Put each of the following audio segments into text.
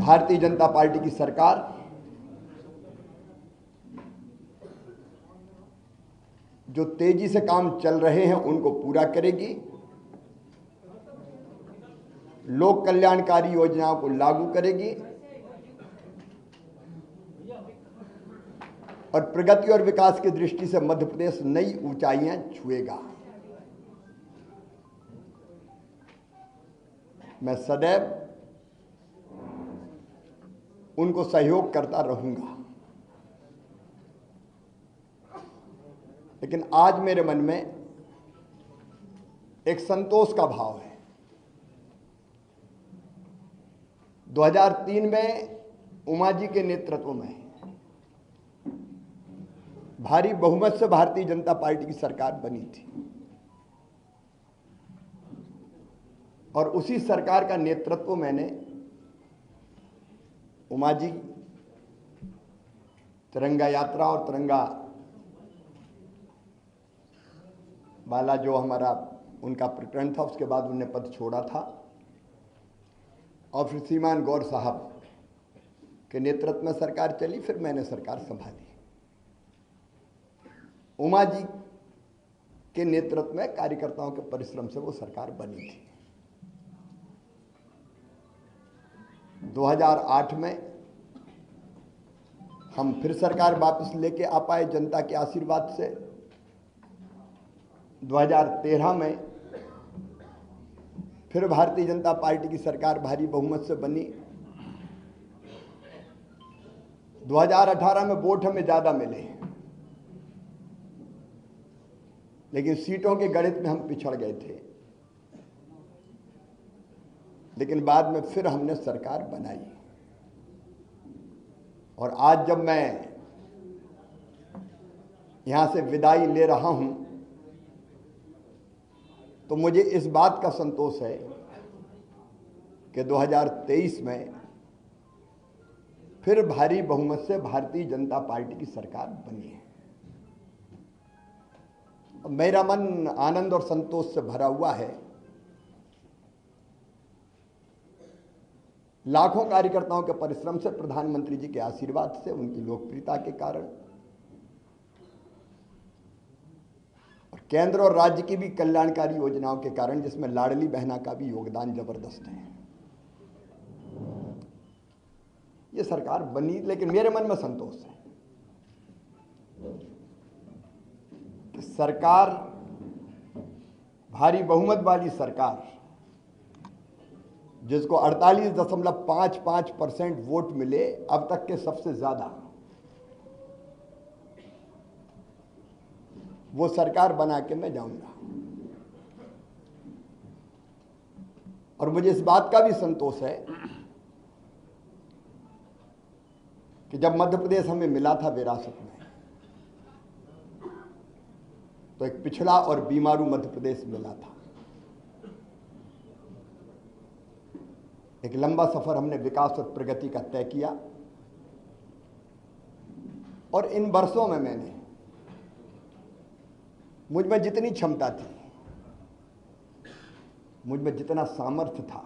Bharatiya Janata party की सरकार जो तेजी से काम चल रहे हैं उनको पूरा करेगी, लोक कल्याणकारी योजनाओं को लागू करेगी और प्रगति और विकास की दृष्टि से मध्य प्रदेश नई ऊंचाइयां छुएगा। मैं सदैव उनको सहयोग करता रहूंगा, लेकिन आज मेरे मन में एक संतोष का भाव है। 2003 में उमा जी के नेतृत्व में भारी बहुमत से भारतीय जनता पार्टी की सरकार बनी थी और उसी सरकार का नेतृत्व मैंने उमा जी तिरंगा यात्रा और तिरंगा वाला जो हमारा उनका प्रकरण था उसके बाद उन्होंने पद छोड़ा था और फिर श्रीमान गौर साहब के नेतृत्व में सरकार चली, फिर मैंने सरकार संभाली। उमा जी के नेतृत्व में कार्यकर्ताओं के परिश्रम से वो सरकार बनी थी। 2008 में हम फिर सरकार वापस लेके आ पाए जनता के आशीर्वाद से। 2013 में फिर भारतीय जनता पार्टी की सरकार भारी बहुमत से बनी। 2018 में वोट हमें ज्यादा मिले, लेकिन सीटों के गणित में हम पिछड़ गए थे, लेकिन बाद में फिर हमने सरकार बनाई। और आज जब मैं यहां से विदाई ले रहा हूं तो मुझे इस बात का संतोष है कि 2023 में फिर भारी बहुमत से भारतीय जनता पार्टी की सरकार बनी है। मेरा मन आनंद और संतोष से भरा हुआ है। लाखों कार्यकर्ताओं के परिश्रम से, प्रधानमंत्री जी के आशीर्वाद से, उनकी लोकप्रियता के कारण और केंद्र और राज्य की भी कल्याणकारी योजनाओं के कारण, जिसमें लाडली बहना का भी योगदान जबरदस्त है, ये सरकार बनी। लेकिन मेरे मन में संतोष है कि सरकार, भारी बहुमत वाली सरकार, जिसको 48.55% वोट मिले, अब तक के सबसे ज्यादा, वो सरकार बना के मैं जाऊंगा। और मुझे इस बात का भी संतोष है कि जब मध्य प्रदेश हमें मिला था विरासत में, तो एक पिछड़ा और बीमारू मध्य प्रदेश मिला था। एक लंबा सफर हमने विकास और प्रगति का तय किया और इन वर्षों में मैंने, मुझ में जितनी क्षमता थी, मुझ में जितना सामर्थ्य था,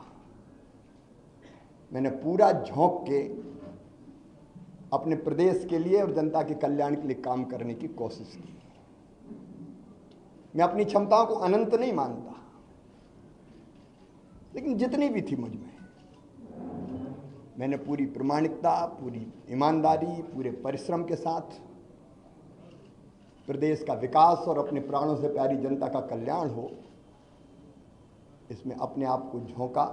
मैंने पूरा झोंक के अपने प्रदेश के लिए और जनता के कल्याण के लिए काम करने की कोशिश की। मैं अपनी क्षमताओं को अनंत नहीं मानता, लेकिन जितनी भी थी मुझ में, मैंने पूरी प्रामाणिकता, पूरी ईमानदारी, पूरे परिश्रम के साथ प्रदेश का विकास और अपने प्राणों से प्यारी जनता का कल्याण हो, इसमें अपने आप को झोंका।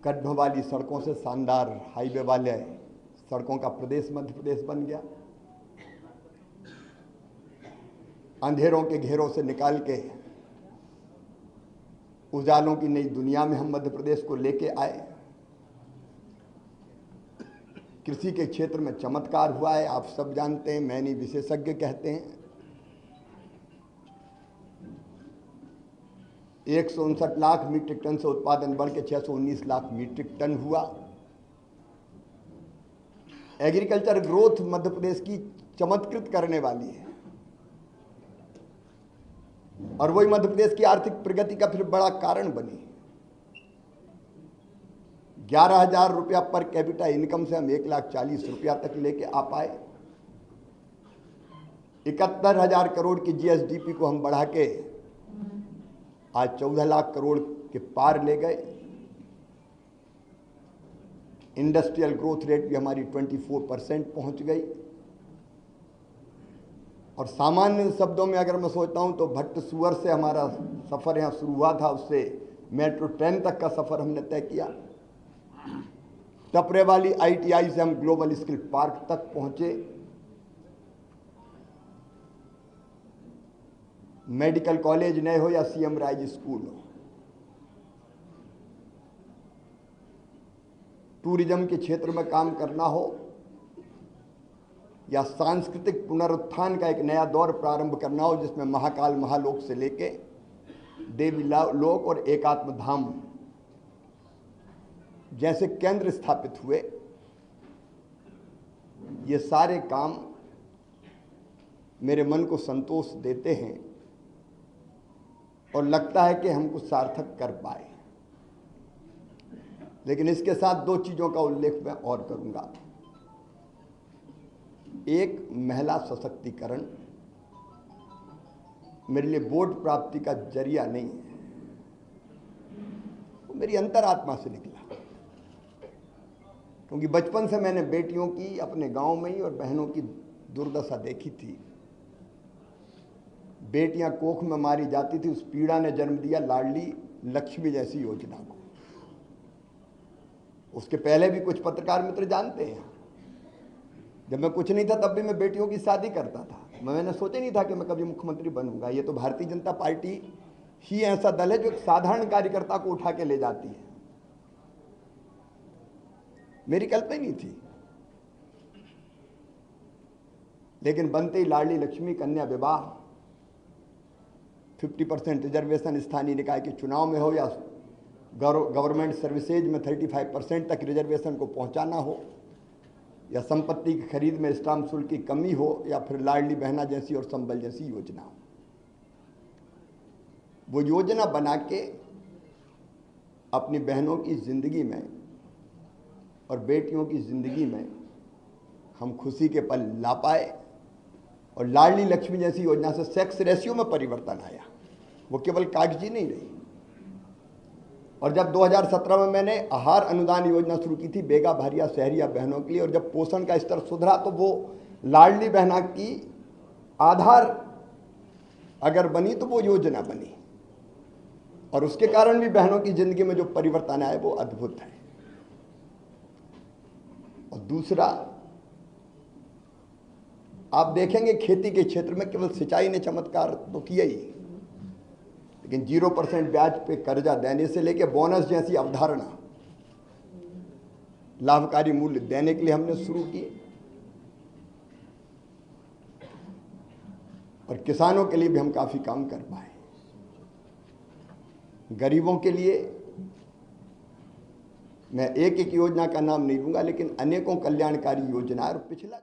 गड्ढों वाली सड़कों से शानदार हाईवे वाले सड़कों का प्रदेश मध्य प्रदेश बन गया। अंधेरों के घेरों से निकाल के उजालों की नई दुनिया में हम मध्य प्रदेश को लेके आए। कृषि के क्षेत्र में चमत्कार हुआ है, आप सब जानते हैं, मैं नहीं, विशेषज्ञ कहते हैं। 159 लाख मीट्रिक टन से उत्पादन बढ़ के 619 लाख मीट्रिक टन हुआ। एग्रीकल्चर ग्रोथ मध्य प्रदेश की चमत्कृत करने वाली है और वही मध्य प्रदेश की आर्थिक प्रगति का फिर बड़ा कारण बनी। 11,000 रुपया पर कैपिटा इनकम से हम 1,40,000 रुपया तक लेके आ पाए। 71,000 करोड़ की जीएसडीपी को हम बढ़ा के आज 14 लाख करोड़ के पार ले गए। इंडस्ट्रियल ग्रोथ रेट भी हमारी 24% पहुंच गई। और सामान्य शब्दों में अगर मैं सोचता हूं तो भट्ट सुअर से हमारा सफ़र यहाँ शुरू हुआ था, उससे मेट्रो ट्रेन तक का सफ़र हमने तय किया। टपरे वाली आईटीआई से हम ग्लोबल स्किल पार्क तक पहुंचे। मेडिकल कॉलेज नए हो या सीएम राइज स्कूल हो, टूरिज्म के क्षेत्र में काम करना हो या सांस्कृतिक पुनरुत्थान का एक नया दौर प्रारंभ करना हो, जिसमें महाकाल महालोक से लेके देवी लोक और एकात्म धाम जैसे केंद्र स्थापित हुए, ये सारे काम मेरे मन को संतोष देते हैं और लगता है कि हम कुछ सार्थक कर पाए। लेकिन इसके साथ दो चीजों का उल्लेख मैं और करूंगा। एक, महिला सशक्तिकरण मेरे लिए वोट प्राप्ति का जरिया नहीं है, वो मेरी अंतरात्मा से निकला। क्योंकि बचपन से मैंने बेटियों की अपने गांव में ही और बहनों की दुर्दशा देखी थी। बेटियां कोख में मारी जाती थी, उस पीड़ा ने जन्म दिया लाडली लक्ष्मी जैसी योजना को। उसके पहले भी कुछ पत्रकार मित्र जानते हैं, जब मैं कुछ नहीं था तब भी मैं बेटियों की शादी करता था। मैंने सोचा नहीं था कि मैं कभी मुख्यमंत्री बनूंगा। ये तो भारतीय जनता पार्टी ही ऐसा दल है जो एक साधारण कार्यकर्ता को उठा के ले जाती है। मेरी कल्पना ही नहीं थी। लेकिन बनते ही लाडली लक्ष्मी, कन्या विवाह, 50% रिजर्वेशन स्थानीय निकाय के चुनाव में हो या गवर्नमेंट सर्विसेज में 35% तक रिजर्वेशन को पहुंचाना हो, या संपत्ति की खरीद में स्टाम्प शुल्क की कमी हो, या फिर लाडली बहना जैसी और संबल जैसी योजना हो। वो योजना बना के अपनी बहनों की जिंदगी में और बेटियों की जिंदगी में हम खुशी के पल ला पाए। और लाडली लक्ष्मी जैसी योजना से सेक्स रेशियो में परिवर्तन आया, वो केवल कागजी नहीं रही। और जब 2017 में मैंने आहार अनुदान योजना शुरू की थी बेगा भारिया शहरिया बहनों के लिए, और जब पोषण का स्तर सुधरा तो वो लाडली बहना की आधार अगर बनी तो वो योजना बनी, और उसके कारण भी बहनों की जिंदगी में जो परिवर्तन आया वो अद्भुत है। और दूसरा, आप देखेंगे खेती के क्षेत्र में केवल सिंचाई ने चमत्कार तो किया ही, लेकिन 0% ब्याज पे कर्जा देने से लेके बोनस जैसी अवधारणा लाभकारी मूल्य देने के लिए हमने शुरू किए। और किसानों के लिए भी हम काफी काम कर पाए। गरीबों के लिए मैं एक एक योजना का नाम नहीं लूंगा, लेकिन अनेकों कल्याणकारी योजना। और पिछला